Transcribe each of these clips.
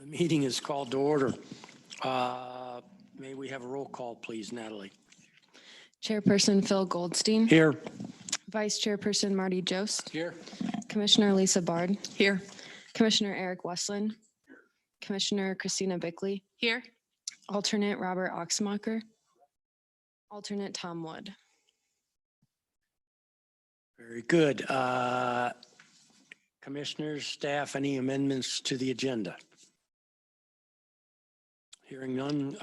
Meeting is called to order. May we have a roll call, please, Natalie? Chairperson Phil Goldstein. Here. Vice Chairperson Marty Jost. Here. Commissioner Lisa Bard. Here. Commissioner Eric Westland. Commissioner Christina Bickley. Here. Alternate Robert Oxmacher. Alternate Tom Wood. Very good. Commissioners, staff, any amendments to the agenda? Hearing none.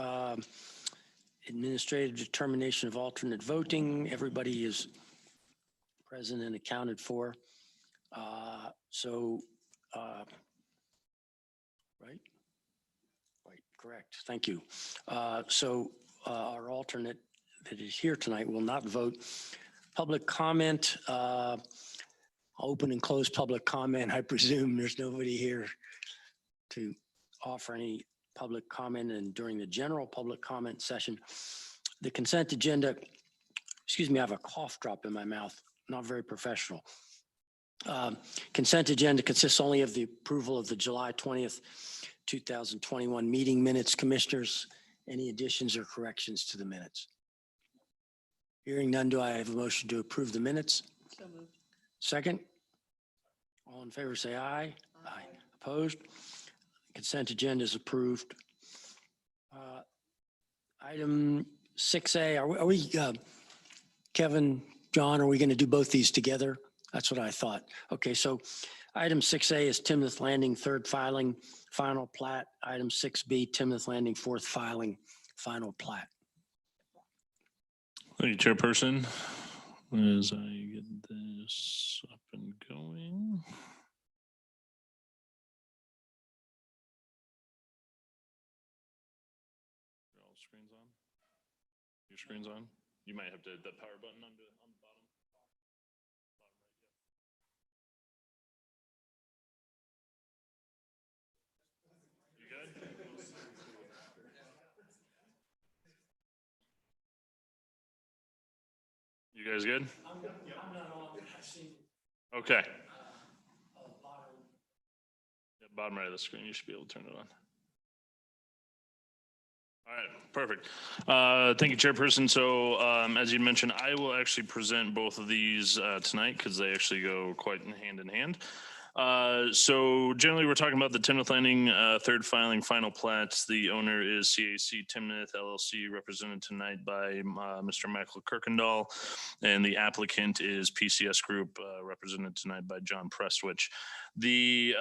Administrative determination of alternate voting. Everybody is present and accounted for. Right? Right, correct. Thank you. Our alternate that is here tonight will not vote. Public comment, open and close public comment. I presume there's nobody here to offer any public comment, and during the general public comment session, the consent agenda, excuse me, I have a cough drop in my mouth, not very professional. Consent agenda consists only of the approval of the July 20th, 2021 meeting minutes. Commissioners, any additions or corrections to the minutes? Hearing none, do I have a motion to approve the minutes? So moved. Second? All in favor, say aye. Aye. Opposed? Consent agenda is approved. Item 6A, are we Kevin, John, are we going to do both these together? That's what I thought. Okay, so item 6A is Timnath Landing, third filing, final plat. Item 6B, Timnath Landing, fourth filing, final plat. Thank you, Chairperson. As I get this up and going. All screens on? Your screen's on? You might have to hit that power button on the bottom. You good? You guys good? I'm not on. Okay. Yeah, bottom right of the screen, you should be able to turn it on. All right, perfect. Thank you, Chairperson. So as you mentioned, I will actually present both of these tonight because they actually go quite hand in hand. So generally we're talking about the Timnath Landing third filing final plats. The owner is CAC Timnath LLC, represented tonight by Mr. Michael Kirkendall, and the applicant is PCS Group, represented tonight by John Prestwich. The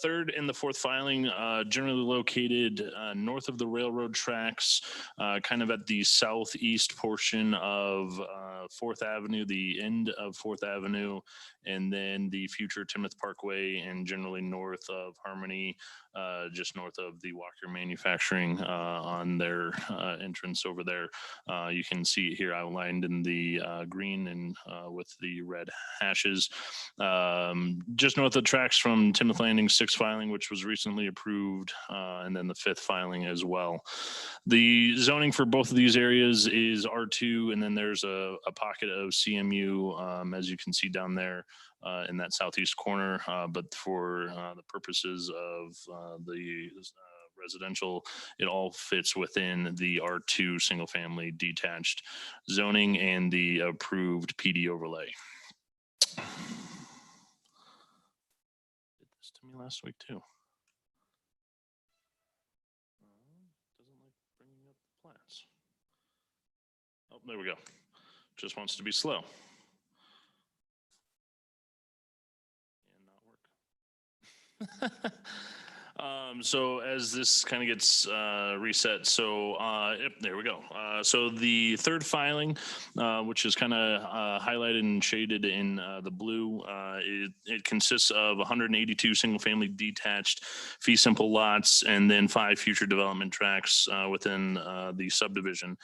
third and the fourth filing generally located north of the railroad tracks, kind of at the southeast portion of 4th Avenue, the end of 4th Avenue, and then the future Timnath Parkway, and generally north of Harmony, just north of the Walker Manufacturing on their entrance over there. You can see it here outlined in the green and with the red hashes. Just north of the tracks from Timnath Landing 6th filing, which was recently approved, and then the 5th filing as well. The zoning for both of these areas is R2, and then there's a pocket of CMU, as you can see down there in that southeast corner. But for the purposes of the residential, it all fits within the R2 single family detached zoning and the approved PD overlay. Did this to me last week too. Doesn't like bringing up the plans. Oh, there we go. Just wants to be slow. And not work. So as this kind of gets reset, so yep, there we go. So the third filing, which is kind of highlighted and shaded in the blue, it consists of 182 single-family detached fee simple lots, and then 5 future development tracts within the subdivision.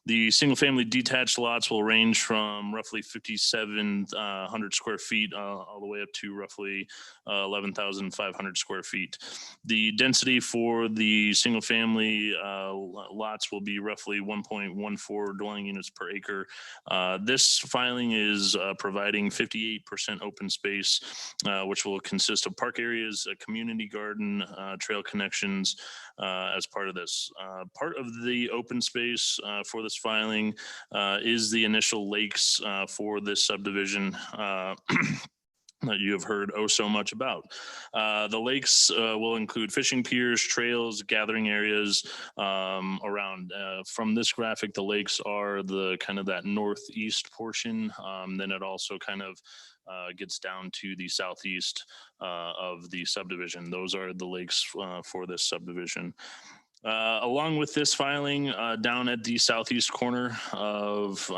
The single-family detached lots will range from roughly 5,700 square feet all the way up to roughly 11,500 square feet. The density for the single-family lots will be roughly 1.14 dwelling units per acre. This filing is providing 58% open space, which will consist of park areas, a community garden, trail connections as part of this. Part of the open space for this filing is the initial lakes for this subdivision. That you have heard oh so much about. The lakes will include fishing piers, trails, gathering areas around. From this graphic, the lakes are the kind of that northeast portion. Then it also kind of gets down to the southeast of the subdivision. Those are the lakes for this subdivision. Along with this filing, down at the southeast corner of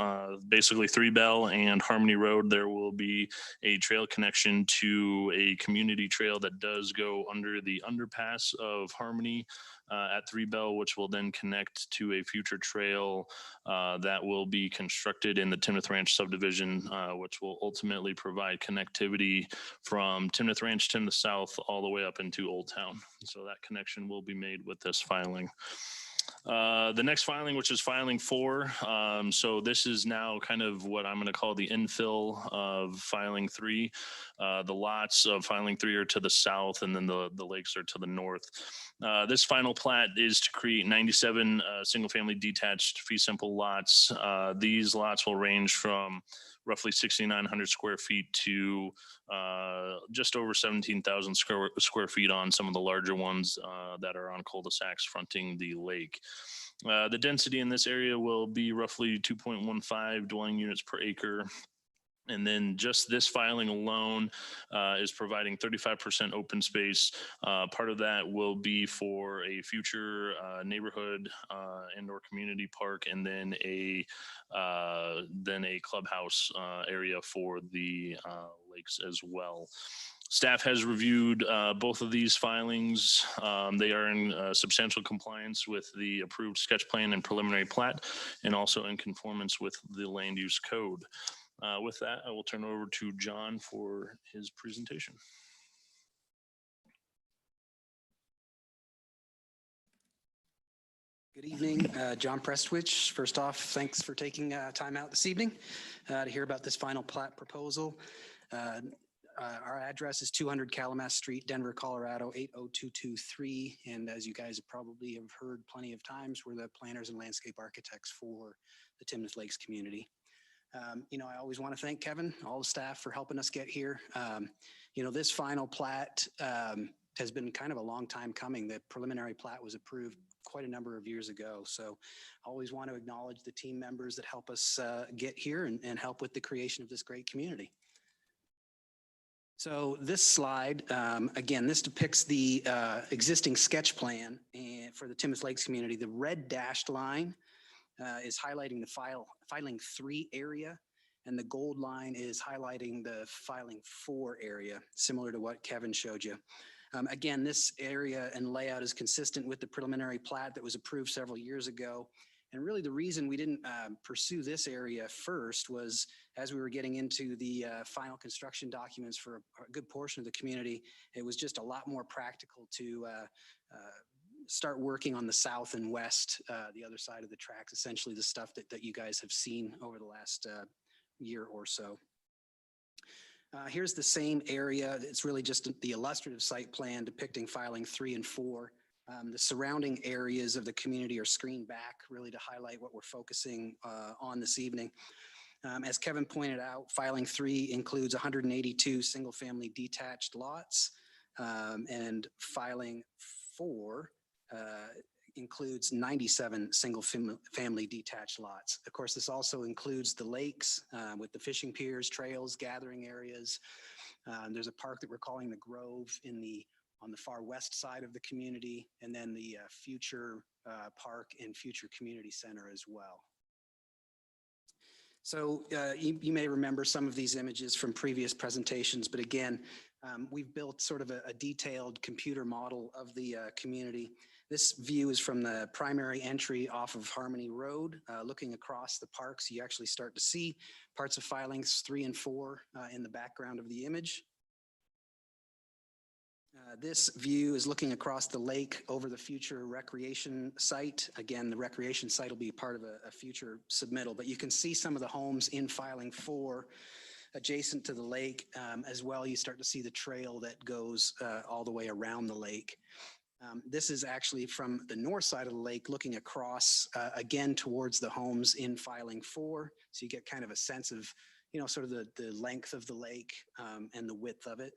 basically 3 Bell and Harmony Road, there will be a trail connection to a community trail that does go under the underpass of Harmony at 3 Bell, which will then connect to a future trail that will be constructed in the Timnath Ranch subdivision, which will ultimately provide connectivity from Timnath Ranch to the south all the way up into Old Town. So that connection will be made with this filing. The next filing, which is filing 4. So this is now kind of what I'm going to call the infill of filing 3. The lots of filing 3 are to the south, and then the lakes are to the north. This final plat is to create 97 single-family detached fee simple lots. These lots will range from roughly 6,900 square feet to just over 17,000 square feet on some of the larger ones that are on cul-de-sacs fronting the lake. The density in this area will be roughly 2.15 dwelling units per acre. And then just this filing alone is providing 35% open space. Part of that will be for a future neighborhood and or community park, and then a clubhouse area for the lakes as well. Staff has reviewed both of these filings. They are in substantial compliance with the approved sketch plan and preliminary plat, and also in conformance with the land use code. With that, I will turn it over to John for his presentation. Good evening, John Prestwich. First off, thanks for taking time out this evening to hear about this final plat proposal. Our address is 200 Calumet Street, Denver, Colorado, 80223. And as you guys probably have heard plenty of times, we're the planners and landscape architects for the Timnath Lakes community. I always want to thank Kevin, all the staff for helping us get here. This final plat has been kind of a long time coming. The preliminary plat was approved quite a number of years ago. So I always want to acknowledge the team members that help us get here and help with the creation of this great community. So this slide, again, this depicts the existing sketch plan for the Timnath Lakes community. The red dashed line is highlighting the filing 3 area, and the gold line is highlighting the filing 4 area, similar to what Kevin showed you. Again, this area and layout is consistent with the preliminary plat that was approved several years ago. And really the reason we didn't pursue this area first was as we were getting into the final construction documents for a good portion of the community, it was just a lot more practical to start working on the south and west, the other side of the tracks, essentially the stuff that you guys have seen over the last year or so. Here's the same area. It's really just the illustrative site plan depicting filing 3 and 4. The surrounding areas of the community are screened back really to highlight what we're focusing on this evening. As Kevin pointed out, filing 3 includes 182 single-family detached lots, and filing 4 includes 97 single-family detached lots. Of course, this also includes the lakes with the fishing piers, trails, gathering areas. There's a park that we're calling the Grove on the far west side of the community, and then the future park and future community center as well. So you may remember some of these images from previous presentations, but again, We've built sort of a detailed computer model of the community. This view is from the primary entry off of Harmony Road. Looking across the parks, you actually start to see parts of filings 3 and 4 in the background of the image. This view is looking across the lake over the future recreation site. Again, the recreation site will be part of a future submittal, but you can see some of the homes in filing 4 adjacent to the lake. As well, you start to see the trail that goes all the way around the lake. This is actually from the north side of the lake looking across again towards the homes in filing 4. So you get kind of a sense of, sort of the length of the lake and the width of it.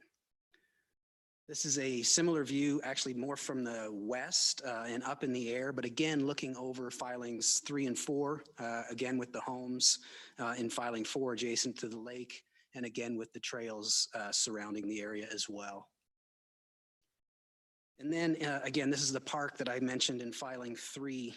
This is a similar view, actually more from the west and up in the air, but again, looking over filings 3 and 4, again with the homes in filing 4 adjacent to the lake, and again with the trails surrounding the area as well. And then again, this is the park that I mentioned in filing 3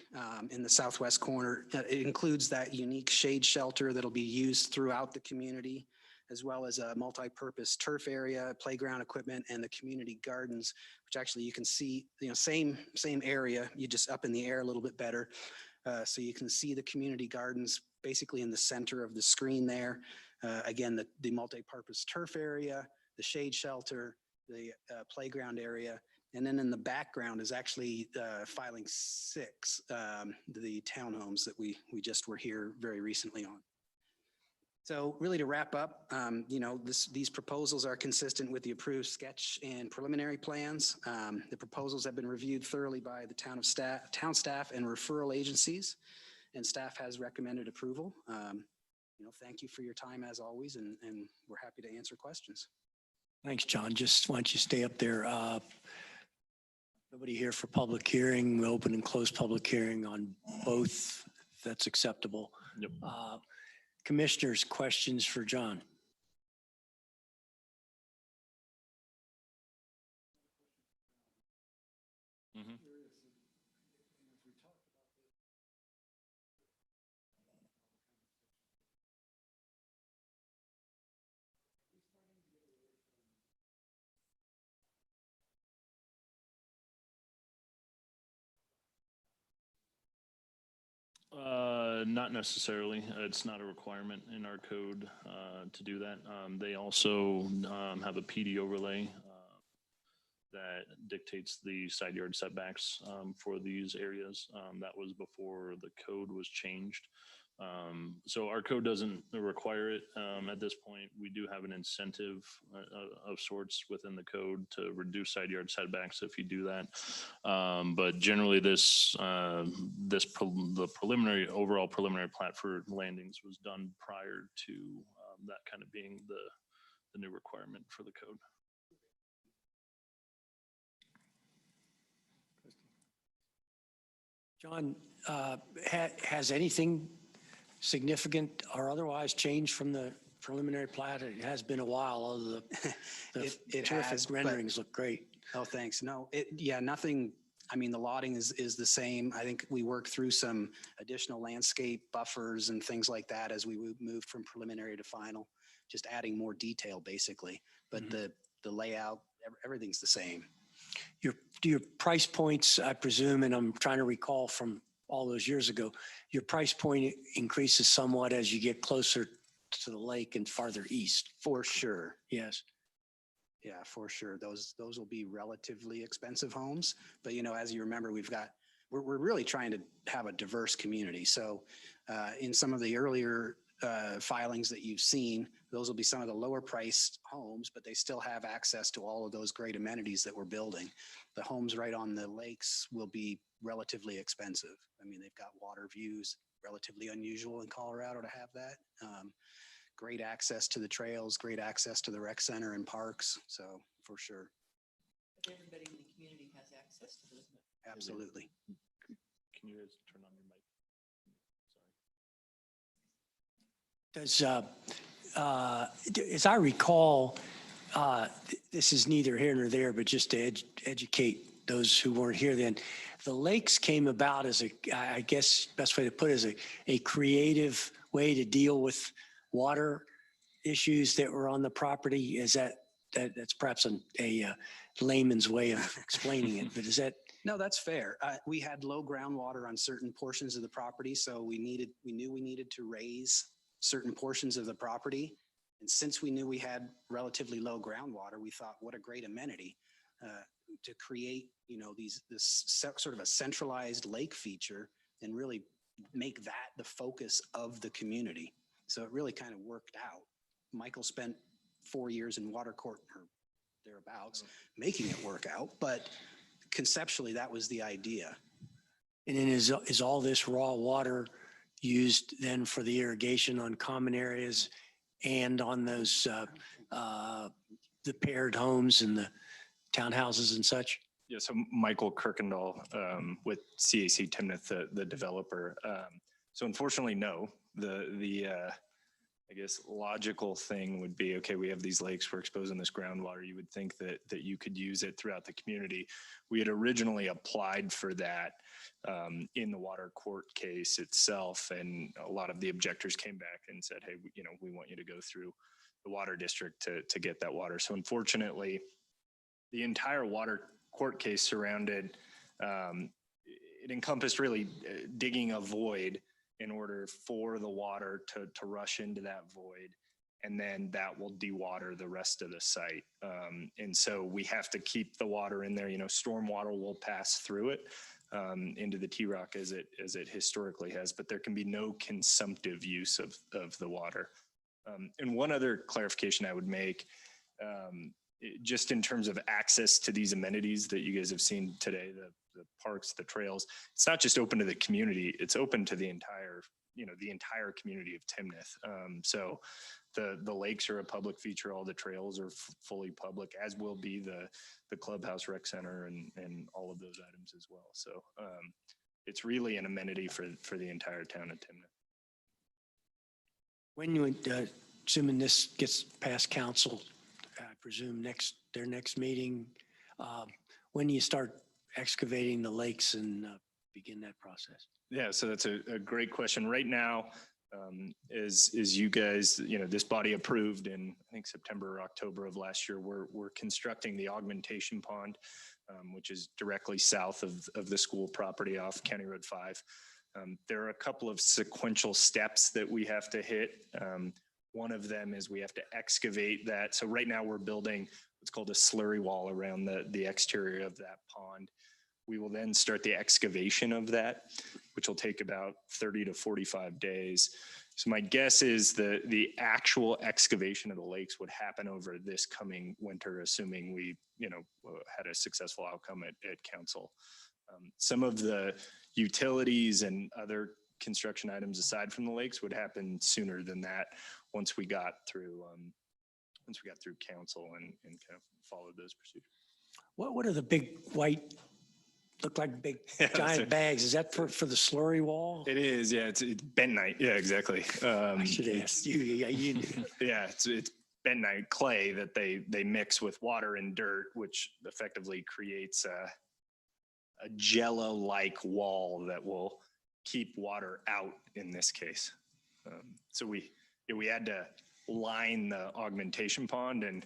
in the southwest corner. It includes that unique shade shelter that'll be used throughout the community, as well as a multi-purpose turf area, playground equipment, and the community gardens, which actually you can see, same area, you just up in the air a little bit better. So you can see the community gardens basically in the center of the screen there. Again, the multi-purpose turf area, the shade shelter, the playground area. And then in the background is actually filing 6, the townhomes that we just were here very recently on. So really to wrap up, these proposals are consistent with the approved sketch and preliminary plans. The proposals have been reviewed thoroughly by the town staff and referral agencies, and staff has recommended approval. Thank you for your time as always, and we're happy to answer questions. Thanks, John. Just why don't you stay up there? Nobody here for public hearing. We'll open and close public hearing on both, if that's acceptable. Yep. Commissioners, questions for John? Mm-hmm. Not necessarily. It's not a requirement in our code to do that. They also have a PD overlay that dictates the side yard setbacks for these areas. That was before the code was changed. So our code doesn't require it at this point. We do have an incentive of sorts within the code to reduce side yard setbacks if you do that. But generally the overall preliminary plat for landings was done prior to that kind of being the new requirement for the code. John, has anything significant or otherwise changed from the preliminary plat? It has been a while, although the It terrific has, renderings look great. Oh, thanks. No, nothing. I mean, the lotting is the same. I think we worked through some additional landscape buffers and things like that as we moved from preliminary to final, just adding more detail basically. But the layout, everything's the same. Your price points, I presume, and I'm trying to recall from all those years ago, your price point increases somewhat as you get closer to the lake and farther east. For sure. Yes. Yeah, for sure. Those will be relatively expensive homes, but as you remember, we're really trying to have a diverse community. So in some of the earlier filings that you've seen, those will be some of the lower priced homes, but they still have access to all of those great amenities that we're building. The homes right on the lakes will be relatively expensive. I mean, they've got water views, relatively unusual in Colorado to have that. Great access to the trails, great access to the rec center and parks. So for sure. But everybody in the community has access to those. Absolutely. Can you guys turn on your mic? Sorry. As I recall, this is neither here nor there, but just to educate those who weren't here then, the lakes came about as I guess best way to put it is a creative way to deal with water issues that were on the property. Does that's perhaps a layman's way of explaining it, but is that, No, that's fair. We had low groundwater on certain portions of the property, so we knew we needed to raise certain portions of the property. And since we knew we had relatively low groundwater, we thought, what a great amenity to create, sort of a centralized lake feature and really make that the focus of the community. So it really kind of worked out. Michael spent 4 years in water court or thereabouts, making it work out, but conceptually that was the idea. and then is all this raw water used then for the irrigation on common areas and on those, the paired homes and the townhouses and such? Yeah, so Michael Kirkendall with CAC Timnath, the developer. So unfortunately, no. The I guess logical thing would be, okay, we have these lakes, we're exposing this groundwater. You would think that you could use it throughout the community. We had originally applied for that in the water court case itself, and a lot of the objectors came back and said, hey, we want you to go through the water district to get that water. So unfortunately, the entire water court case surrounded, it encompassed really digging a void in order for the water to rush into that void, and then that will dewater the rest of the site. And so we have to keep the water in there. Storm water will pass through it into the T-Rock as it historically has, but there can be no consumptive use of the water. And one other clarification I would make, just in terms of access to these amenities that you guys have seen today, the parks, the trails, it's not just open to the community, it's open to the entire community of Timnath. So the lakes are a public feature, all the trails are fully public, as will be the clubhouse, rec center, and all of those items as well. So it's really an amenity for the entire town of Timnath. When you would, assuming this gets past council, I presume their next meeting, when do you start excavating the lakes and begin that process? Yeah, so that's a great question. Right now, as you guys, this body approved in, I think, September or October of last year, we're constructing the Augmentation Pond, which is directly south of the school property off County Road 5. There are a couple of sequential steps that we have to hit. One of them is we have to excavate that. So right now we're building what's called a slurry wall around the exterior of that pond. We will then start the excavation of that, which will take about 30 to 45 days. So my guess is the actual excavation of the lakes would happen over this coming winter, assuming we, had a successful outcome at council. Some of the utilities and other construction items aside from the lakes would happen sooner than that once we got through council and kind of followed those procedures. What are the big white, look like big giant bags? Is that for the slurry wall? It is, yeah. It's bentonite. Yeah, exactly. I should ask you. You Yeah, it's bentonite clay that they mix with water and dirt, which effectively creates a jello-like wall that will keep water out in this case. So we had to line the augmentation pond, and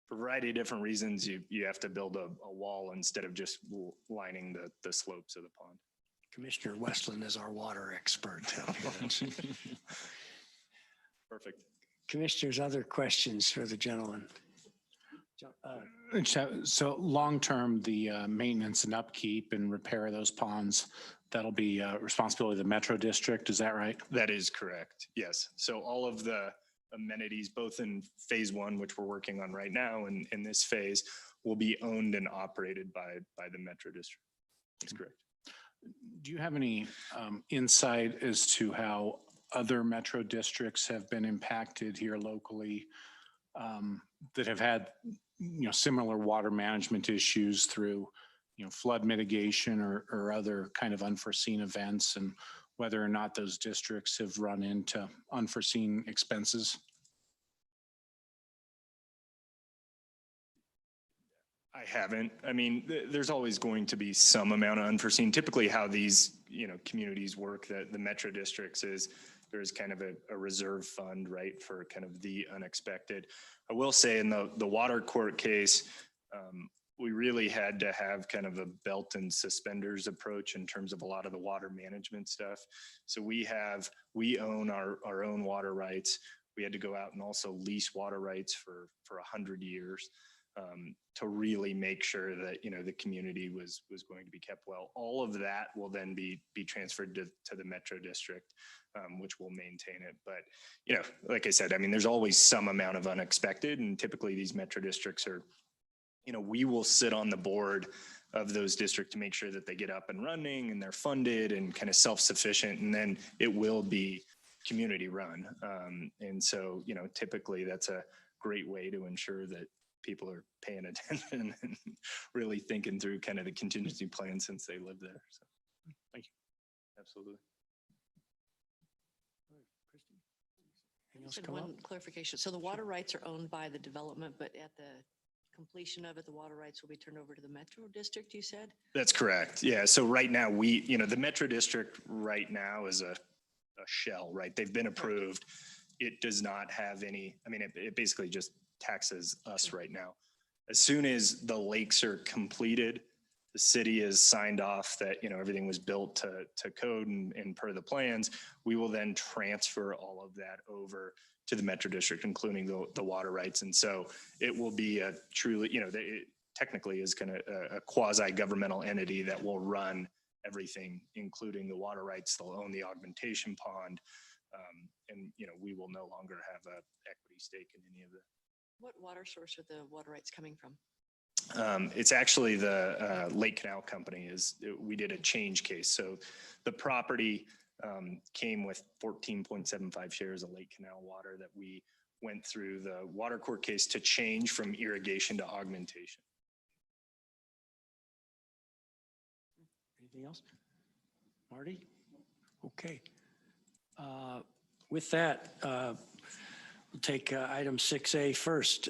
for a variety of different reasons, you have to build a wall instead of just lining the slopes of the pond. Commissioner Westland is our water expert. Perfect. Commissioners, other questions for the gentleman? So long-term, the maintenance and upkeep and repair of those ponds, that'll be responsibility of the Metro District, is that right? That is correct, yes. So all of the amenities, both in phase 1, which we're working on right now, and in this phase, will be owned and operated by the Metro District. That's correct. Do you have any insight as to how other Metro districts have been impacted here locally that have had, similar water management issues through, flood mitigation or other kind of unforeseen events, and whether or not those districts have run into unforeseen expenses? I haven't. I mean, there's always going to be some amount of unforeseen. Typically how these, communities work, the Metro districts is, there's kind of a reserve fund, right, for kind of the unexpected. I will say in the water court case, we really had to have kind of a belt and suspenders approach in terms of a lot of the water management stuff. So we own our own water rights. We had to go out and also lease water rights for 100 years to really make sure that, the community was going to be kept well. All of that will then be transferred to the Metro District, which will maintain it. But, like I said, I mean, there's always some amount of unexpected, and typically these Metro Districts are, we will sit on the board of those districts to make sure that they get up and running and they're funded and kind of self-sufficient, and then it will be community run. And so, typically that's a great way to ensure that people are paying attention and really thinking through kind of the contingency plan since they live there. So, thank you. Absolutely. Anything else Just come up? one clarification. So the water rights are owned by the development, but at the completion of it, the water rights will be turned over to the Metro District, you said? That's correct. Yeah. So right now the Metro District right now is a shell, right? They've been approved. It does not have any, I mean, it basically just taxes us right now. As soon as the lakes are completed, the city is signed off that, everything was built to code and per the plans, we will then transfer all of that over to the Metro District, including the water rights. And so it will be a truly, it technically is kind of a quasi-governmental entity that will run everything, including the water rights. They'll own the Augmentation Pond. And, we will no longer have a equity stake in any of the. What water source are the water rights coming from? It's actually the Lake Canal Company. We did a change case. So the property came with 14.75 shares of Lake Canal water that we went through the water court case to change from irrigation to augmentation. Anything else? Marty? Okay. With that, we'll take item 6A first.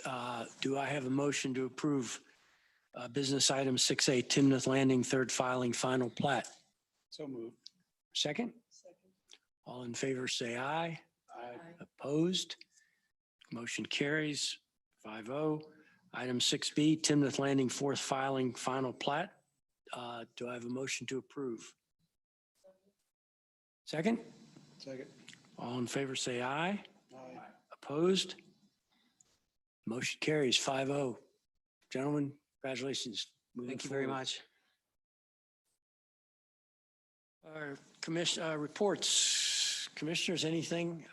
Do I have a motion to approve business item 6A, Timnath Landing, third filing, final plat? So moved. Second? Second. All in favor, say aye. Aye. Opposed? Motion carries 5-0. Item 6B, Timnath Landing, fourth filing, final plat. Do I have a motion to approve? Second? Second. All in favor, say aye. Aye. Opposed? Motion carries 5-0. Gentlemen, congratulations. Moving Thank you very forward. much. Our commission reports. Commissioners, anything?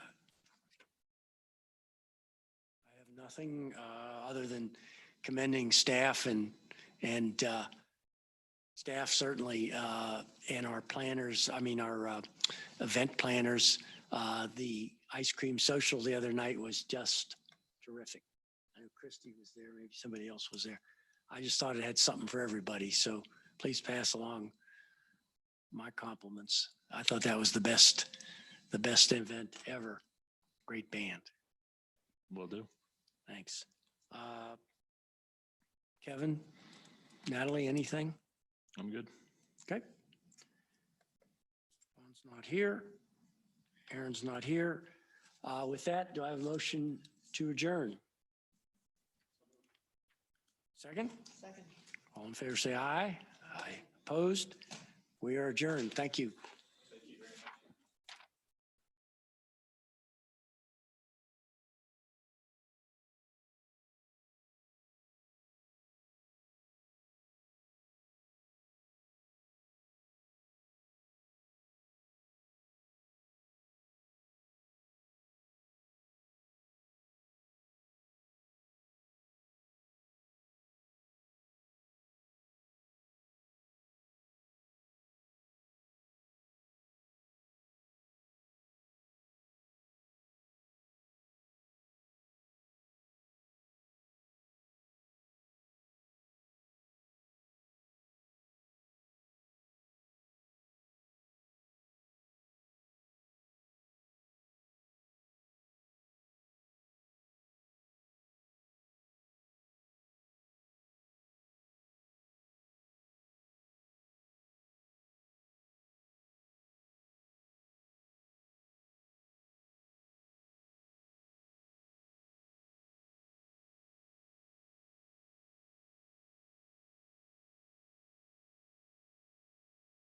I have nothing other than commending staff and staff certainly and our planners. I mean, our event planners. The ice cream social the other night was just terrific. I know Christy was there, maybe somebody else was there. I just thought it had something for everybody. So please pass along my compliments. I thought that was the best event ever. Great band. Will do. Thanks. Kevin, Natalie, anything? I'm good. Okay. Ron's not here. Aaron's not here. With that, do I have a motion to adjourn? Second? Second. All in favor, say aye. Aye. Opposed? We are adjourned. Thank you.